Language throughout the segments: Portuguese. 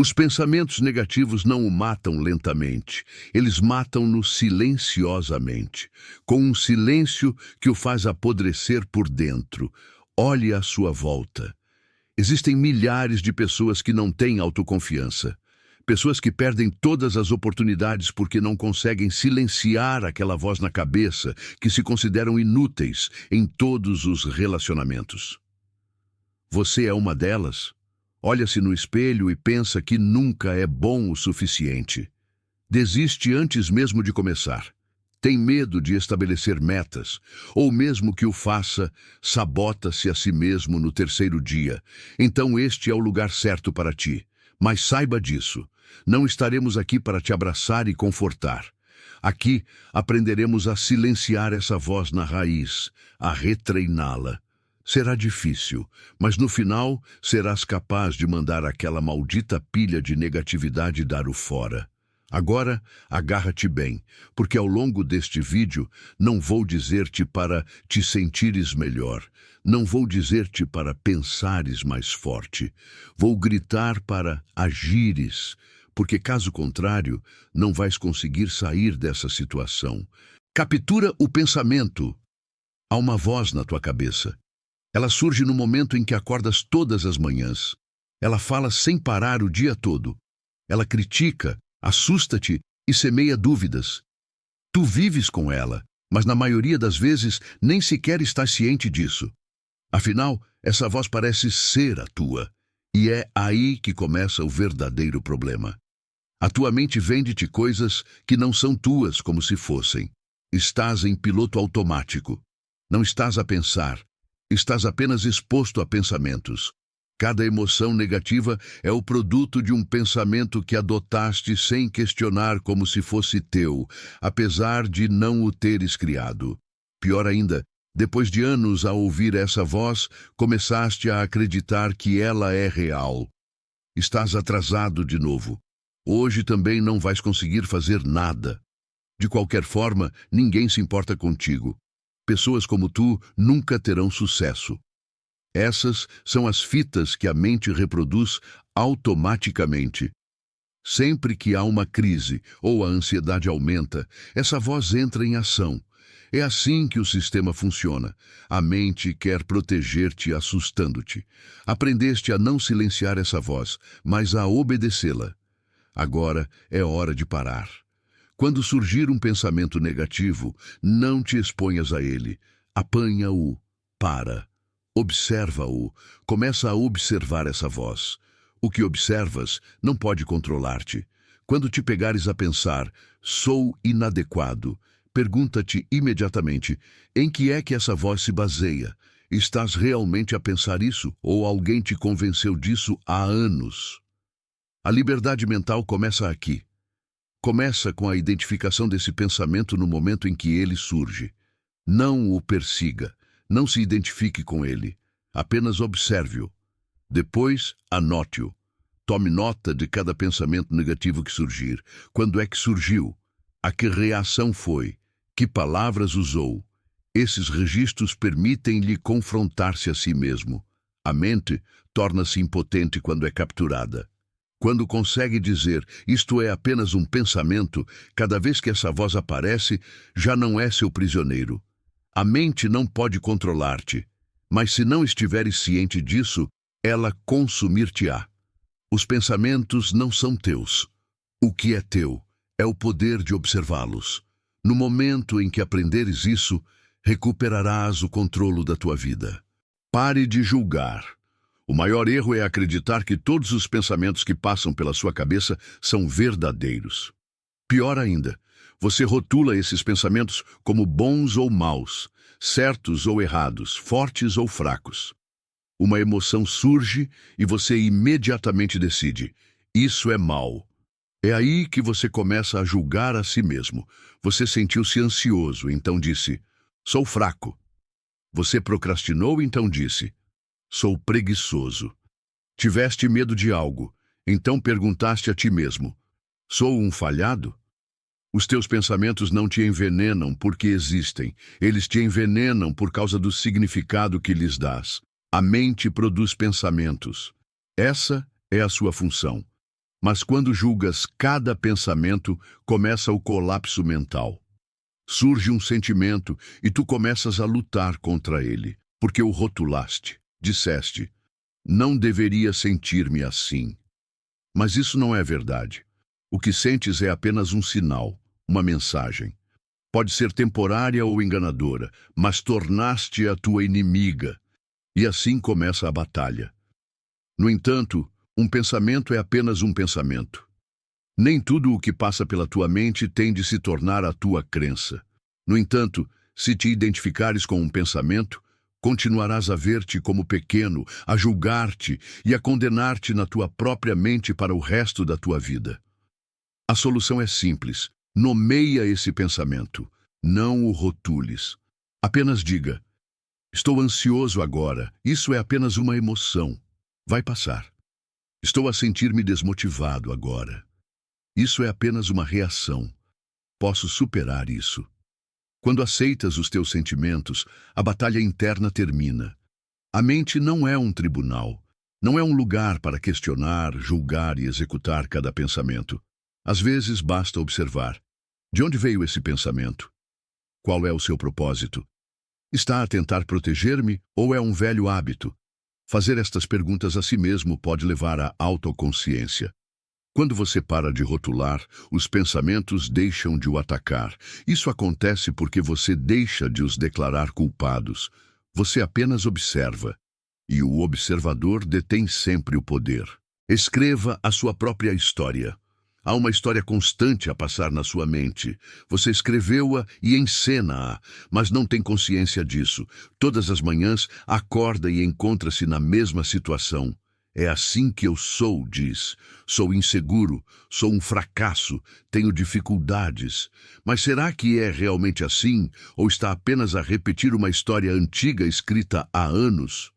Os pensamentos negativos não o matam lentamente, eles matam-no silenciosamente, com um silêncio que o faz apodrecer por dentro. Olhe à sua volta. Existem milhares de pessoas que não têm autoconfiança. Pessoas que perdem todas as oportunidades porque não conseguem silenciar aquela voz na cabeça, que se consideram inúteis em todos os relacionamentos. Você é uma delas? Olha-se no espelho e pensa que nunca é bom o suficiente. Desiste antes mesmo de começar. Tem medo de estabelecer metas, ou mesmo que o faça, sabota-se a si mesmo no terceiro dia. Então este é o lugar certo para ti. Mas saiba disso, não estaremos aqui para te abraçar e confortar. Aqui aprenderemos a silenciar essa voz na raiz, a retreiná-la. Será difícil, mas no final serás capaz de mandar aquela maldita pilha de negatividade dar o fora. Agora, agarra-te bem, porque ao longo deste vídeo não vou dizer-te para te sentires melhor, não vou dizer-te para pensares mais forte, vou gritar para agires, porque caso contrário, não vais conseguir sair dessa situação. Captura o pensamento. Há uma voz na tua cabeça. Ela surge no momento em que acordas todas as manhãs. Ela fala sem parar o dia todo. Ela critica, assusta-te e semeia dúvidas. Tu vives com ela, mas na maioria das vezes nem sequer estás ciente disso. Afinal, essa voz parece ser a tua, e é aí que começa o verdadeiro problema. A tua mente vende-te coisas que não são tuas como se fossem. Estás em piloto automático. Não estás a pensar. Estás apenas exposto a pensamentos. Cada emoção negativa é o produto de um pensamento que adotaste sem questionar como se fosse teu, apesar de não o teres criado. Pior ainda, depois de anos a ouvir essa voz, começaste a acreditar que ela é real. Estás atrasado de novo. Hoje também não vais conseguir fazer nada. De qualquer forma, ninguém se importa contigo. Pessoas como tu nunca terão sucesso. Essas são as fitas que a mente reproduz automaticamente. Sempre que há uma crise ou a ansiedade aumenta, essa voz entra em ação. É assim que o sistema funciona. A mente quer proteger-te assustando-te. Aprendeste a não silenciar essa voz, mas a obedecê-la. Agora é hora de parar. Quando surgir um pensamento negativo, não te exponhas a ele. Apanha-o. Para. Observa-o. Começa a observar essa voz. O que observas não pode controlar-te. Quando te pegares a pensar, sou inadequado, pergunta-te imediatamente, em que é que essa voz se baseia? Estás realmente a pensar isso ou alguém te convenceu disso há anos? A liberdade mental começa aqui. Começa com a identificação desse pensamento no momento em que ele surge. Não o persiga, não se identifique com ele, apenas observe-o. Depois, anote-o. Tome nota de cada pensamento negativo que surgir. Quando é que surgiu? A que reação foi? Que palavras usou? Esses registros permitem-lhe confrontar-se a si mesmo. A mente torna-se impotente quando é capturada. Quando consegue dizer, isto é apenas um pensamento, cada vez que essa voz aparece, já não é seu prisioneiro. A mente não pode controlar-te, mas se não estiveres ciente disso, ela consumir-te-á. Os pensamentos não são teus. O que é teu é o poder de observá-los. No momento em que aprenderes isso, recuperarás o controle da tua vida. Pare de julgar. O maior erro é acreditar que todos os pensamentos que passam pela sua cabeça são verdadeiros. Pior ainda, você rotula esses pensamentos como bons ou maus, certos ou errados, fortes ou fracos. Uma emoção surge e você imediatamente decide, isso é mau. É aí que você começa a julgar a si mesmo. Você sentiu-se ansioso, então disse, sou fraco. Você procrastinou, então disse, sou preguiçoso. Tiveste medo de algo, então perguntaste a ti mesmo, sou um falhado? Os teus pensamentos não te envenenam porque existem, eles te envenenam por causa do significado que lhes dás. A mente produz pensamentos. Essa é a sua função. Mas quando julgas cada pensamento, começa o colapso mental. Surge um sentimento e tu começas a lutar contra ele, porque o rotulaste. Disseste, não deveria sentir-me assim. Mas isso não é verdade. O que sentes é apenas um sinal, uma mensagem. Pode ser temporária ou enganadora, mas tornaste a tua inimiga. E assim começa a batalha. No entanto, um pensamento é apenas um pensamento. Nem tudo o que passa pela tua mente tem de se tornar a tua crença. No entanto, se te identificares com um pensamento, continuarás a ver-te como pequeno, a julgar-te e a condenar-te na tua própria mente para o resto da tua vida. A solução é simples. Nomeia esse pensamento. Não o rotules. Apenas diga, estou ansioso agora. Isso é apenas uma emoção. Vai passar. Estou a sentir-me desmotivado agora. Isso é apenas uma reação. Posso superar isso. Quando aceitas os teus sentimentos, a batalha interna termina. A mente não é um tribunal. Não é um lugar para questionar, julgar e executar cada pensamento. Às vezes basta observar. De onde veio esse pensamento? Qual é o seu propósito? Está a tentar proteger-me ou é um velho hábito? Fazer estas perguntas a si mesmo pode levar à autoconsciência. Quando você para de rotular, os pensamentos deixam de o atacar. Isso acontece porque você deixa de os declarar culpados. Você apenas observa. E o observador detém sempre o poder. Escreva a sua própria história. Há uma história constante a passar na sua mente. Você escreveu-a e encena-a, mas não tem consciência disso. Todas as manhãs, acorda e encontra-se na mesma situação. É assim que eu sou, diz. Sou inseguro, sou um fracasso, tenho dificuldades. Mas será que é realmente assim? Ou está apenas a repetir uma história antiga escrita há anos?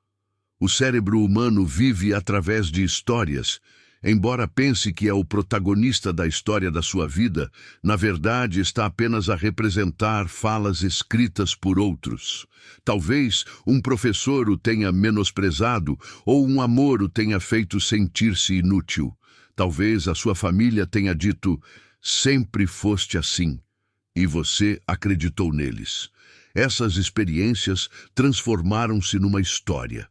O cérebro humano vive através de histórias. Embora pense que é o protagonista da história da sua vida, na verdade está apenas a representar falas escritas por outros. Talvez um professor o tenha menosprezado ou um amor o tenha feito sentir-se inútil. Talvez a sua família tenha dito, sempre foste assim, e você acreditou neles. Essas experiências transformaram-se numa história.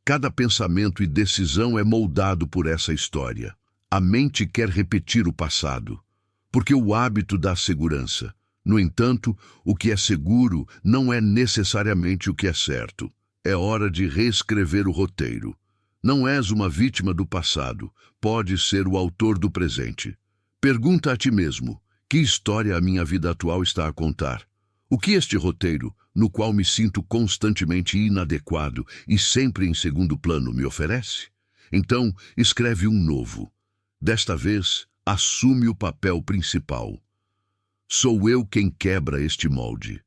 Cada pensamento e decisão é moldado por essa história. A mente quer repetir o passado, porque o hábito dá segurança. No entanto, o que é seguro não é necessariamente o que é certo. É hora de reescrever o roteiro. Não és uma vítima do passado, podes ser o autor do presente. Pergunta a ti mesmo, que história a minha vida atual está a contar? O que este roteiro, no qual me sinto constantemente inadequado e sempre em segundo plano, me oferece? Então, escreve um novo. Desta vez, assume o papel principal. Sou eu quem quebra este molde.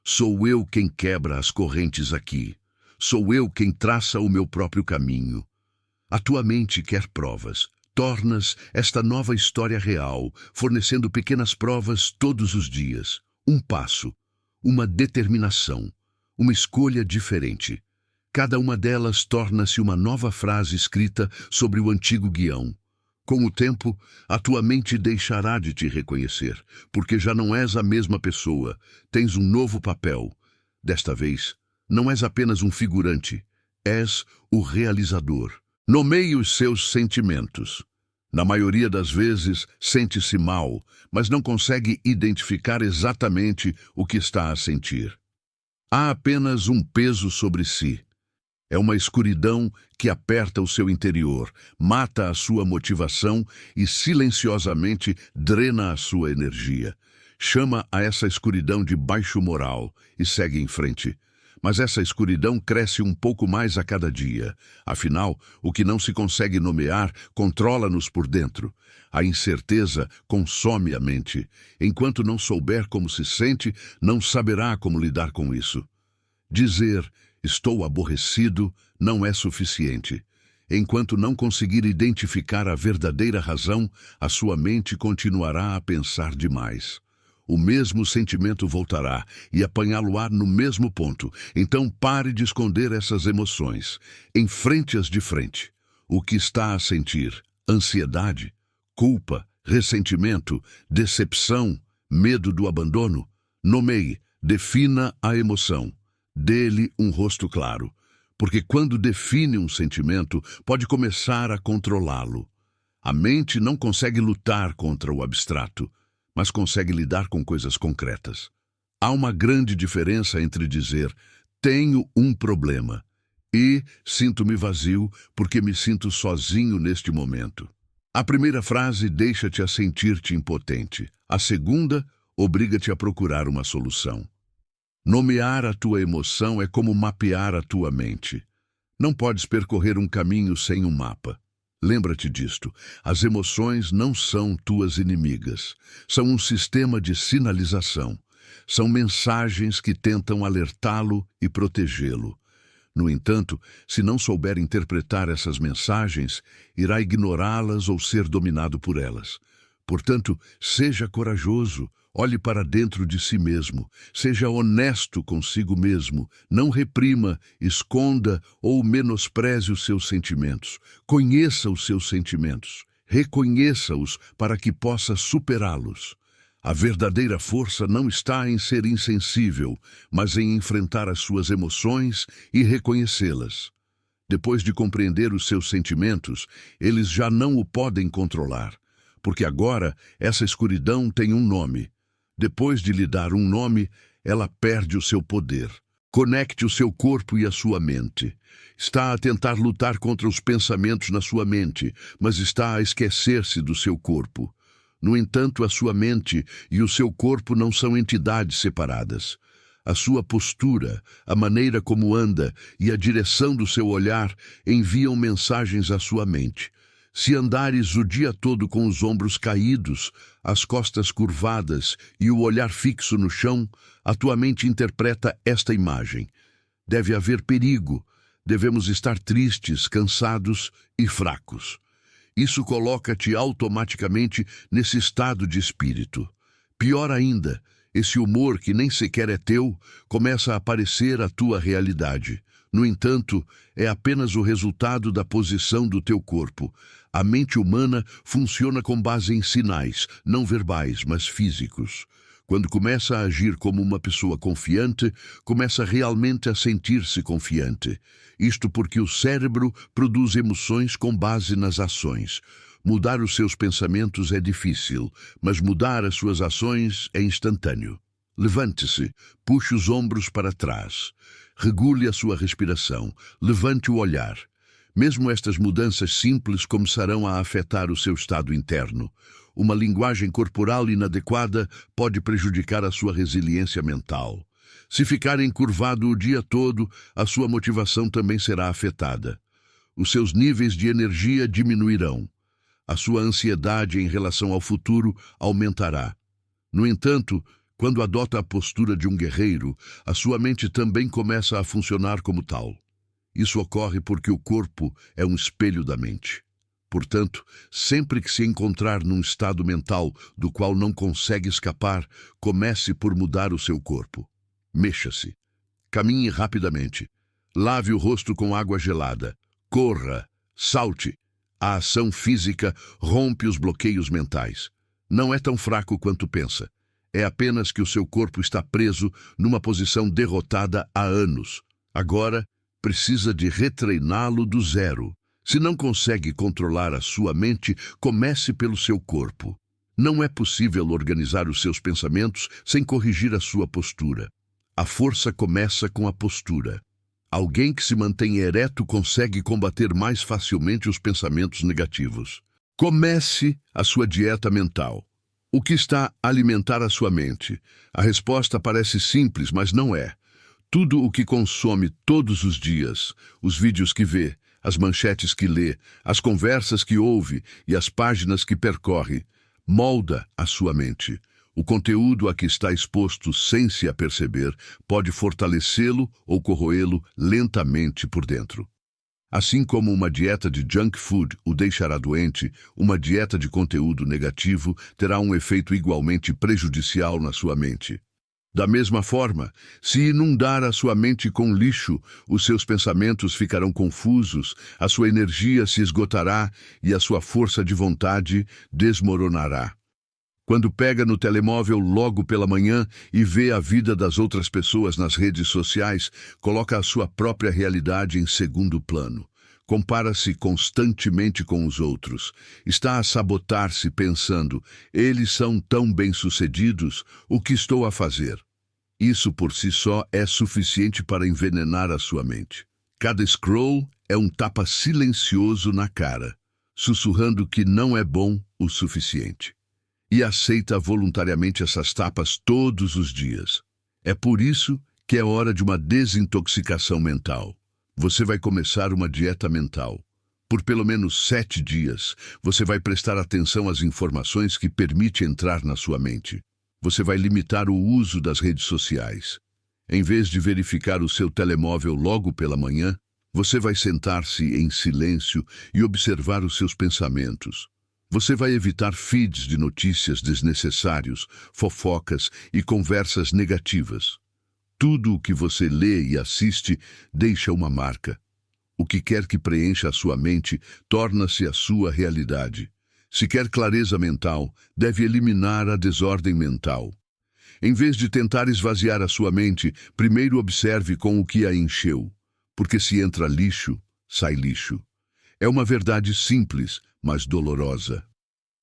Sou eu quem quebra as correntes aqui. Sou eu quem traça o meu próprio caminho. A tua mente quer provas. Tornas esta nova história real, fornecendo pequenas provas todos os dias. Um passo. Uma determinação, uma escolha diferente. Cada uma delas torna-se uma nova frase escrita sobre o antigo guião. Com o tempo, a tua mente deixará de te reconhecer, porque já não és a mesma pessoa, tens um novo papel. Desta vez, não és apenas um figurante, és o realizador. Nomeie os seus sentimentos. Na maioria das vezes, sente-se mal, mas não consegue identificar exatamente o que está a sentir. Há apenas um peso sobre si. É uma escuridão que aperta o seu interior, mata a sua motivação e silenciosamente drena a sua energia. Chama a essa escuridão de baixo moral e segue em frente. Mas essa escuridão cresce um pouco mais a cada dia. Afinal, o que não se consegue nomear controla-nos por dentro. A incerteza consome a mente. Enquanto não souber como se sente, não saberá como lidar com isso. Dizer, estou aborrecido, não é suficiente. Enquanto não conseguir identificar a verdadeira razão, a sua mente continuará a pensar demais. O mesmo sentimento voltará e apanhá-lo-á no mesmo ponto. Então pare de esconder essas emoções. Enfrente-as de frente. O que está a sentir? Ansiedade? culpa, ressentimento, decepção, medo do abandono? Nomeie, defina a emoção. Dê-lhe um rosto claro. Porque quando define um sentimento, pode começar a controlá-lo. A mente não consegue lutar contra o abstrato, mas consegue lidar com coisas concretas. Há uma grande diferença entre dizer tenho um problema e sinto-me vazio porque me sinto sozinho neste momento. A primeira frase deixa-te a sentir-te impotente. A segunda obriga-te a procurar uma solução. Nomear a tua emoção é como mapear a tua mente. Não podes percorrer um caminho sem um mapa. Lembra-te disto, as emoções não são tuas inimigas. São um sistema de sinalização. São mensagens que tentam alertá-lo e protegê-lo. No entanto, se não souber interpretar essas mensagens, irá ignorá-las ou ser dominado por elas. Portanto, seja corajoso, olhe para dentro de si mesmo, seja honesto consigo mesmo, não reprima, esconda ou menospreze os seus sentimentos. Conheça os seus sentimentos, reconheça-os para que possa superá-los. A verdadeira força não está em ser insensível, mas em enfrentar as suas emoções e reconhecê-las. Depois de compreender os seus sentimentos, eles já não o podem controlar, porque agora essa escuridão tem um nome. Depois de lhe dar um nome, ela perde o seu poder. Conecte o seu corpo e a sua mente. Está a tentar lutar contra os pensamentos na sua mente, mas está a esquecer-se do seu corpo. No entanto, a sua mente e o seu corpo não são entidades separadas. A sua postura, a maneira como anda e a direção do seu olhar enviam mensagens à sua mente. Se andares o dia todo com os ombros caídos, as costas curvadas e o olhar fixo no chão, a tua mente interpreta esta imagem. Deve haver perigo, devemos estar tristes, cansados e fracos. Isso coloca-te automaticamente nesse estado de espírito. Pior ainda, esse humor que nem sequer é teu começa a aparecer a tua realidade. No entanto, é apenas o resultado da posição do teu corpo. A mente humana funciona com base em sinais, não verbais, mas físicos. Quando começa a agir como uma pessoa confiante, começa realmente a sentir-se confiante. Isto porque o cérebro produz emoções com base nas ações. Mudar os seus pensamentos é difícil, mas mudar as suas ações é instantâneo. Levante-se, puxe os ombros para trás. Regule a sua respiração, levante o olhar. Mesmo estas mudanças simples começarão a afetar o seu estado interno. Uma linguagem corporal inadequada pode prejudicar a sua resiliência mental. Se ficar encurvado o dia todo, a sua motivação também será afetada. Os seus níveis de energia diminuirão. A sua ansiedade em relação ao futuro aumentará. No entanto, quando adota a postura de um guerreiro, a sua mente também começa a funcionar como tal. Isso ocorre porque o corpo é um espelho da mente. Portanto, sempre que se encontrar num estado mental do qual não consegue escapar, comece por mudar o seu corpo. Mexa-se. Caminhe rapidamente. Lave o rosto com água gelada. Corra. Salte. A ação física rompe os bloqueios mentais. Não é tão fraco quanto pensa. É apenas que o seu corpo está preso numa posição derrotada há anos. Agora, precisa de retreiná-lo do zero. Se não consegue controlar a sua mente, comece pelo seu corpo. Não é possível organizar os seus pensamentos sem corrigir a sua postura. A força começa com a postura. Alguém que se mantém ereto consegue combater mais facilmente os pensamentos negativos. Comece a sua dieta mental. O que está a alimentar a sua mente? A resposta parece simples, mas não é. Tudo o que consome todos os dias, os vídeos que vê, as manchetes que lê, as conversas que ouve e as páginas que percorre, molda a sua mente. O conteúdo a que está exposto sem se aperceber pode fortalecê-lo ou corroê-lo lentamente por dentro. Assim como uma dieta de junk food o deixará doente, uma dieta de conteúdo negativo terá um efeito igualmente prejudicial na sua mente. Da mesma forma, se inundar a sua mente com lixo, os seus pensamentos ficarão confusos, a sua energia se esgotará e a sua força de vontade desmoronará. Quando pega no telemóvel logo pela manhã e vê a vida das outras pessoas nas redes sociais, coloca a sua própria realidade em segundo plano. Compara-se constantemente com os outros. Está a sabotar-se pensando, eles são tão bem-sucedidos, o que estou a fazer? Isso por si só é suficiente para envenenar a sua mente. Cada scroll é um tapa silencioso na cara, sussurrando que não é bom o suficiente. E aceita voluntariamente essas tapas todos os dias. É por isso que é hora de uma desintoxicação mental. Você vai começar uma dieta mental. Por pelo menos 7 dias, você vai prestar atenção às informações que permite entrar na sua mente. Você vai limitar o uso das redes sociais. Em vez de verificar o seu telemóvel logo pela manhã, você vai sentar-se em silêncio e observar os seus pensamentos. Você vai evitar feeds de notícias desnecessários, fofocas e conversas negativas. Tudo o que você lê e assiste deixa uma marca. O que quer que preencha a sua mente torna-se a sua realidade. Se quer clareza mental, deve eliminar a desordem mental. Em vez de tentar esvaziar a sua mente, primeiro observe com o que a encheu. Porque se entra lixo, sai lixo. É uma verdade simples, mas dolorosa.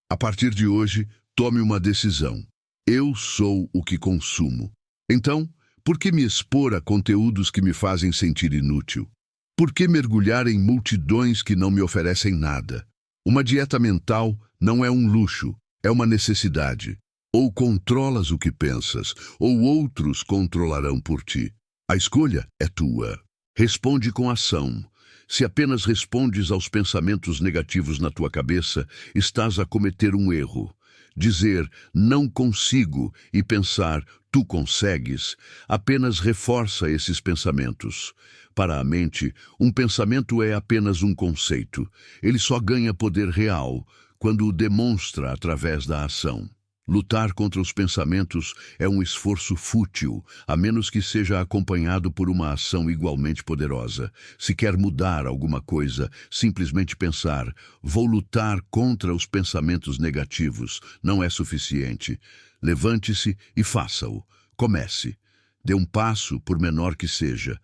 A partir de hoje, tome uma decisão. Eu sou o que consumo. Então, por que me expor a conteúdos que me fazem sentir inútil? Por que mergulhar em multidões que não me oferecem nada? Uma dieta mental não é um luxo, é uma necessidade. Ou controlas o que pensas, ou outros controlarão por ti. A escolha é tua. Responde com ação. Se apenas respondes aos pensamentos negativos na tua cabeça, estás a cometer um erro. Dizer não consigo e pensar tu consegues apenas reforça esses pensamentos. Para a mente, um pensamento é apenas um conceito. Ele só ganha poder real quando o demonstra através da ação. Lutar contra os pensamentos é um esforço fútil, a menos que seja acompanhado por uma ação igualmente poderosa. Se quer mudar alguma coisa, simplesmente pensar, vou lutar contra os pensamentos negativos, não é suficiente. Levante-se e faça-o. Comece. Dê um passo, por menor que seja.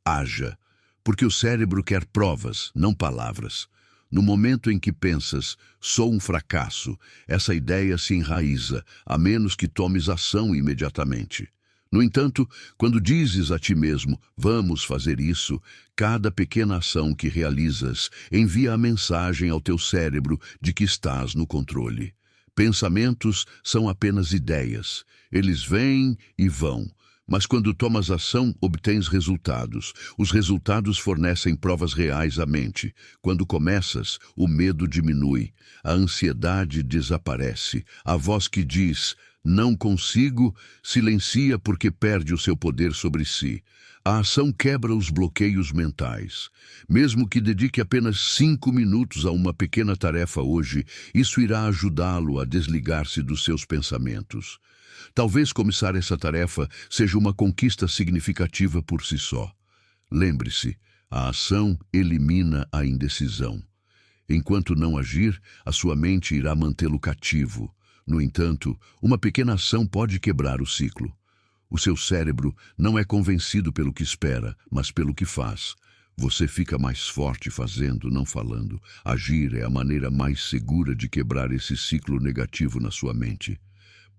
Haja, porque o cérebro quer provas, não palavras. No momento em que pensas, sou um fracasso, essa ideia se enraiza, a menos que tomes ação imediatamente. No entanto, quando dizes a ti mesmo, vamos fazer isso, cada pequena ação que realizas envia a mensagem ao teu cérebro de que estás no controle. Pensamentos são apenas ideias. Eles vêm e vão. Mas quando tomas ação, obtens resultados. Os resultados fornecem provas reais à mente. Quando começas, o medo diminui, a ansiedade desaparece. A voz que diz, não consigo, silencia porque perde o seu poder sobre si. A ação quebra os bloqueios mentais. Mesmo que dedique apenas 5 minutos a uma pequena tarefa hoje, isso irá ajudá-lo a desligar-se dos seus pensamentos. Talvez começar essa tarefa seja uma conquista significativa por si só. Lembre-se, a ação elimina a indecisão. Enquanto não agir, a sua mente irá mantê-lo cativo. No entanto, uma pequena ação pode quebrar o ciclo. O seu cérebro não é convencido pelo que espera, mas pelo que faz. Você fica mais forte fazendo, não falando. Agir é a maneira mais segura de quebrar esse ciclo negativo na sua mente.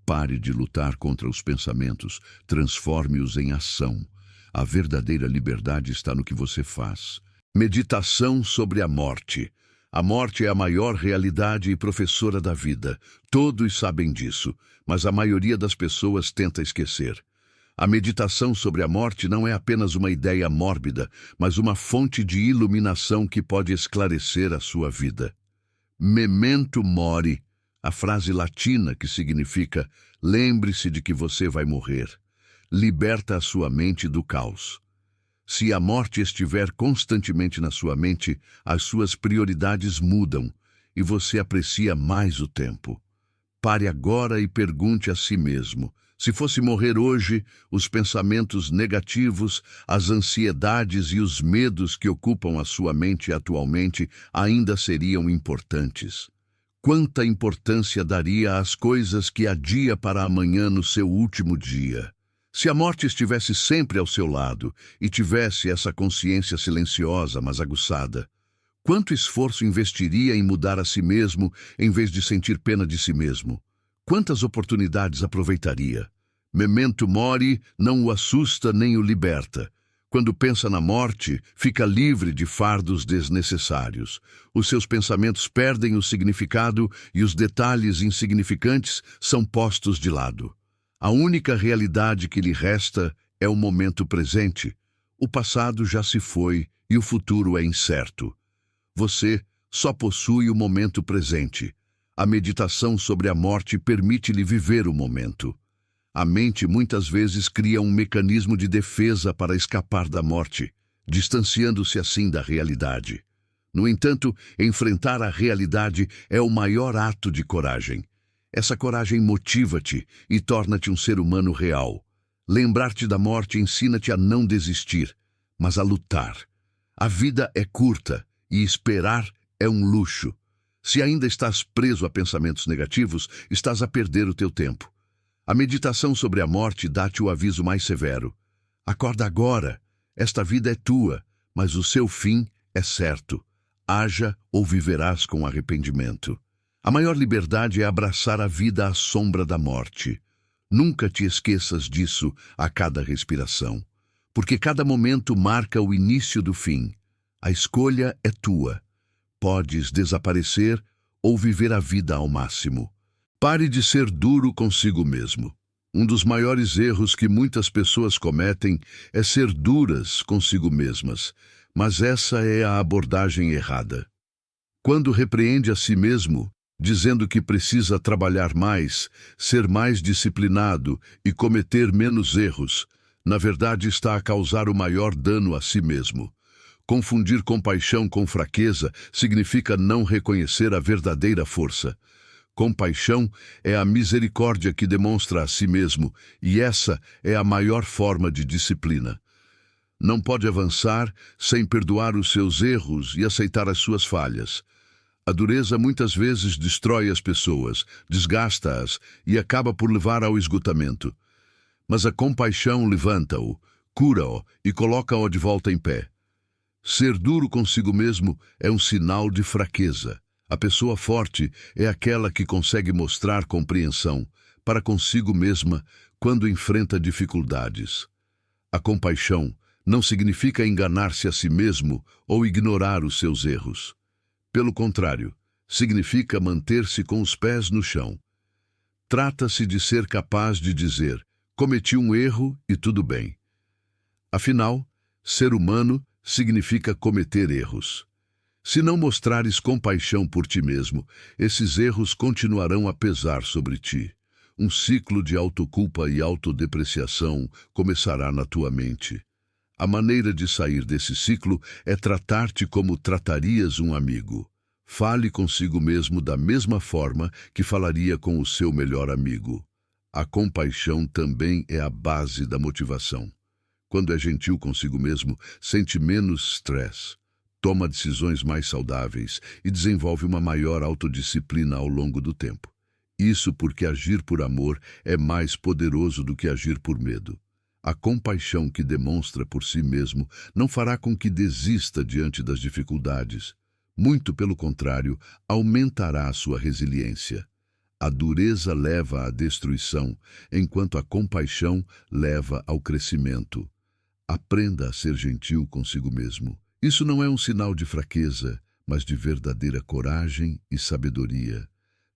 Pare de lutar contra os pensamentos, transforme-os em ação. A verdadeira liberdade está no que você faz. Meditação sobre a morte. A morte é a maior realidade e professora da vida. Todos sabem disso, mas a maioria das pessoas tenta esquecer. A meditação sobre a morte não é apenas uma ideia mórbida, mas uma fonte de iluminação que pode esclarecer a sua vida. Memento mori. A frase latina que significa lembre-se de que você vai morrer, liberta a sua mente do caos. Se a morte estiver constantemente na sua mente, as suas prioridades mudam e você aprecia mais o tempo. Pare agora e pergunte a si mesmo, Se fosse morrer hoje, os pensamentos negativos, as ansiedades e os medos que ocupam a sua mente atualmente ainda seriam importantes. Quanta importância daria às coisas que adia para amanhã no seu último dia? Se a morte estivesse sempre ao seu lado e tivesse essa consciência silenciosa, mas aguçada, quanto esforço investiria em mudar a si mesmo em vez de sentir pena de si mesmo? Quantas oportunidades aproveitaria? Memento mori não o assusta nem o liberta. Quando pensa na morte, fica livre de fardos desnecessários. Os seus pensamentos perdem o significado e os detalhes insignificantes são postos de lado. A única realidade que lhe resta é o momento presente. O passado já se foi e o futuro é incerto. Você só possui o momento presente. A meditação sobre a morte permite-lhe viver o momento. A mente muitas vezes cria um mecanismo de defesa para escapar da morte, distanciando-se assim da realidade. No entanto, enfrentar a realidade é o maior ato de coragem. Essa coragem motiva-te e torna-te um ser humano real. Lembrar-te da morte ensina-te a não desistir, mas a lutar. A vida é curta e esperar é um luxo. Se ainda estás preso a pensamentos negativos, estás a perder o teu tempo. A meditação sobre a morte dá-te o aviso mais severo. Acorda agora. Esta vida é tua, mas o seu fim é certo. Haja ou viverás com arrependimento. A maior liberdade é abraçar a vida à sombra da morte. Nunca te esqueças disso a cada respiração, porque cada momento marca o início do fim. A escolha é tua. Podes desaparecer ou viver a vida ao máximo. Pare de ser duro consigo mesmo. Um dos maiores erros que muitas pessoas cometem é ser duras consigo mesmas, mas essa é a abordagem errada. Quando repreende a si mesmo, dizendo que precisa trabalhar mais, ser mais disciplinado e cometer menos erros, na verdade está a causar o maior dano a si mesmo. Confundir compaixão com fraqueza significa não reconhecer a verdadeira força. Compaixão é a misericórdia que demonstra a si mesmo, e essa é a maior forma de disciplina. Não pode avançar sem perdoar os seus erros e aceitar as suas falhas. A dureza muitas vezes destrói as pessoas, desgasta-as e acaba por levar ao esgotamento. Mas a compaixão levanta-o, cura-o e coloca-o de volta em pé. Ser duro consigo mesmo é um sinal de fraqueza. A pessoa forte é aquela que consegue mostrar compreensão para consigo mesma quando enfrenta dificuldades. A compaixão não significa enganar-se a si mesmo ou ignorar os seus erros. Pelo contrário, significa manter-se com os pés no chão. Trata-se de ser capaz de dizer: cometi um erro e tudo bem. Afinal, ser humano significa cometer erros. Se não mostrares compaixão por ti mesmo, esses erros continuarão a pesar sobre ti. Um ciclo de autoculpa e autodepreciação começará na tua mente. A maneira de sair desse ciclo é tratar-te como tratarias um amigo. Fale consigo mesmo da mesma forma que falaria com o seu melhor amigo. A compaixão também é a base da motivação. Quando é gentil consigo mesmo, sente menos estresse, toma decisões mais saudáveis e desenvolve uma maior autodisciplina ao longo do tempo. Isso porque agir por amor é mais poderoso do que agir por medo. A compaixão que demonstra por si mesmo não fará com que desista diante das dificuldades. Muito pelo contrário, aumentará a sua resiliência. A dureza leva à destruição, enquanto a compaixão leva ao crescimento. Aprenda a ser gentil consigo mesmo. Isso não é um sinal de fraqueza, mas de verdadeira coragem e sabedoria.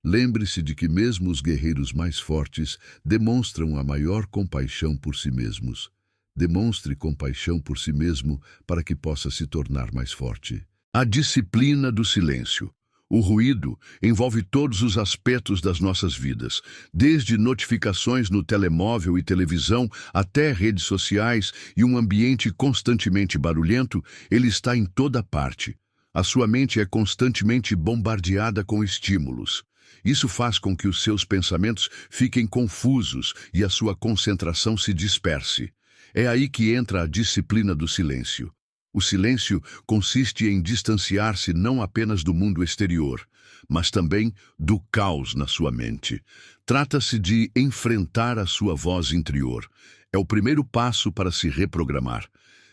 Lembre-se de que mesmo os guerreiros mais fortes demonstram a maior compaixão por si mesmos. Demonstre compaixão por si mesmo para que possa se tornar mais forte. A disciplina do silêncio. O ruído envolve todos os aspectos das nossas vidas, desde notificações no telemóvel e televisão até redes sociais e um ambiente constantemente barulhento, ele está em toda parte. A sua mente é constantemente bombardeada com estímulos. Isso faz com que os seus pensamentos fiquem confusos e a sua concentração se disperse. É aí que entra a disciplina do silêncio. O silêncio consiste em distanciar-se não apenas do mundo exterior, mas também do caos na sua mente. Trata-se de enfrentar a sua voz interior. É o primeiro passo para se reprogramar.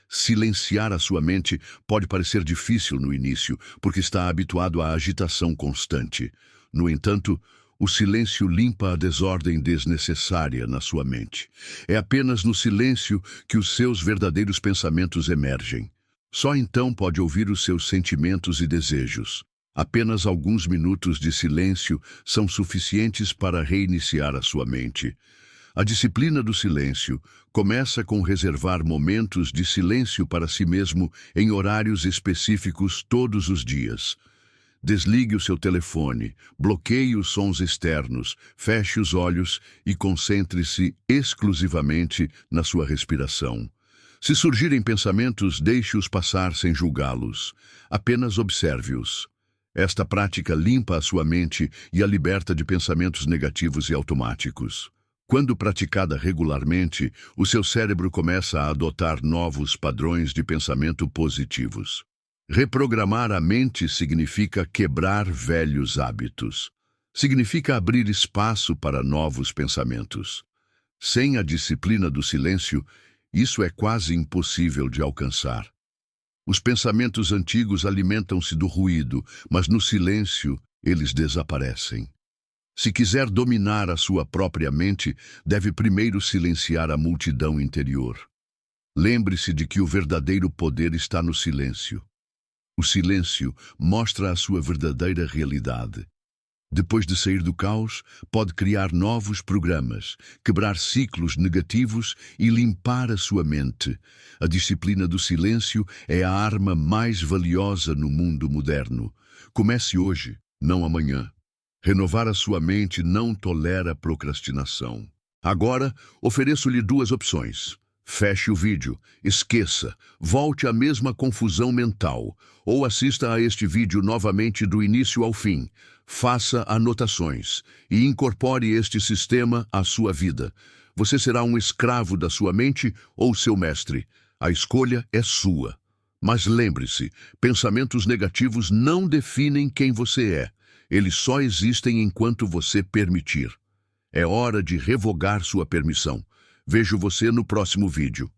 Silenciar a sua mente pode parecer difícil no início, porque está habituado à agitação constante. No entanto, o silêncio limpa a desordem desnecessária na sua mente. É apenas no silêncio que os seus verdadeiros pensamentos emergem. Só então pode ouvir os seus sentimentos e desejos. Apenas alguns minutos de silêncio são suficientes para reiniciar a sua mente. A disciplina do silêncio começa com reservar momentos de silêncio para si mesmo em horários específicos todos os dias. Desligue o seu telefone, bloqueie os sons externos, feche os olhos e concentre-se exclusivamente na sua respiração. Se surgirem pensamentos, deixe-os passar sem julgá-los. Apenas observe-os. Esta prática limpa a sua mente e a liberta de pensamentos negativos e automáticos. Quando praticada regularmente, o seu cérebro começa a adotar novos padrões de pensamento positivos. Reprogramar a mente significa quebrar velhos hábitos. Significa abrir espaço para novos pensamentos. Sem a disciplina do silêncio, isso é quase impossível de alcançar. Os pensamentos antigos alimentam-se do ruído, mas no silêncio eles desaparecem. Se quiser dominar a sua própria mente, deve primeiro silenciar a multidão interior. Lembre-se de que o verdadeiro poder está no silêncio. O silêncio mostra a sua verdadeira realidade. Depois de sair do caos, pode criar novos programas, quebrar ciclos negativos e limpar a sua mente. A disciplina do silêncio é a arma mais valiosa no mundo moderno. Comece hoje, não amanhã. Renovar a sua mente não tolera procrastinação. Agora, ofereço-lhe duas opções. Feche o vídeo, esqueça, volte à mesma confusão mental, ou assista a este vídeo novamente do início ao fim. Faça anotações e incorpore este sistema à sua vida. Você será um escravo da sua mente ou seu mestre. A escolha é sua. Mas lembre-se, pensamentos negativos não definem quem você é. Eles só existem enquanto você permitir. É hora de revogar sua permissão. Vejo você no próximo vídeo.